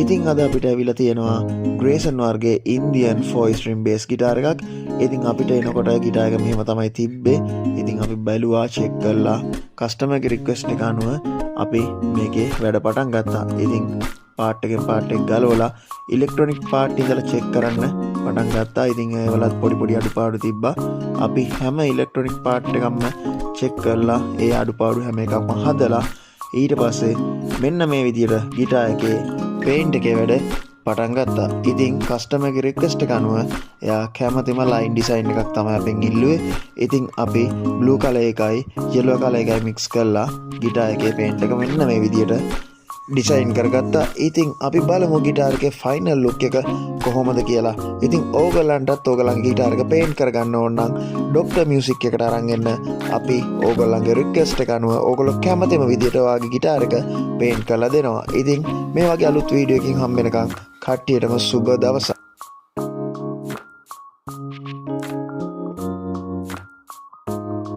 ඉතින් අද අපිට ඇවිල්ලා තියෙනවා ග්‍රේසන් වර්ගයේ ඉන්දියන් 4 string bass ගිටාර එකක්. ඉතින් අපිට එනකොට ගිටාර එක මෙහෙම තමයි තිබ්බේ. ඉතින් අපි බැලුවා චෙක් කළා. කස්ටමර්ගේ රික්වෙස්ට් එක අනුව අපි මේකේ වැඩ පටන් ගත්තා. ඉතින් පාර්ට් එකෙන් පාර්ට් එක ගලවලා ඉලෙක්ට්‍රොනික පාර්ට් ඉඳලා චෙක් කරන්න පටන් ගත්තා. ඉතින් ඒවලත් පොඩි අඩුපාඩු තිබ්බා. අපි හැම ඉලෙක්ට්‍රොනික පාර්ට් එකක්ම චෙක් කරලා ඒ අඩුපාඩු හැම එකක්ම හදලා ඊට පස්සේ මෙන්න මේ විදියට ගිටාර එකේ පේන්ට් එකේ වැඩ පටන් ගත්තා. ඉතින් කස්ටමර්ගේ රික්වෙස්ට් එක අනුව එයා කැමතිම ලයින් ඩිසයින් එකක් තමයි අපෙන් ඉල්ලුවේ. ඉතින් අපි බ්ලූ කලර් එකයි yellow කලර් එකයි මික්ස් කරලා ගිටාර එකේ පේන්ට් එක මෙන්න මේ විදියට ඩිසයින් කරගත්තා. ඉතින් අපි බලමු ගිටාර එකේ ෆයිනල් ලුක් එක කොහොමද කියලා. ඉතින් ඕගලන්ටත් ඕගලන්ගේ ගිටාර එක පේන්ට් කරගන්න ඕන නම් ඩොක්ටර් මියුසික් එකට අරන් එන්න. අපි ඕගලන්ගේ රික්වෙස්ට් එක අනුව ඕගොල්ලෝ කැමතිම විදියට ඔයාගේ ගිටාර එක පේන්ට් කරලා දෙනවා. ඉතින් මේ වගේ අලුත් වීඩියෝ එකකින් හම්බ වෙනකන් කට්ටියටම සුබ දවසක්.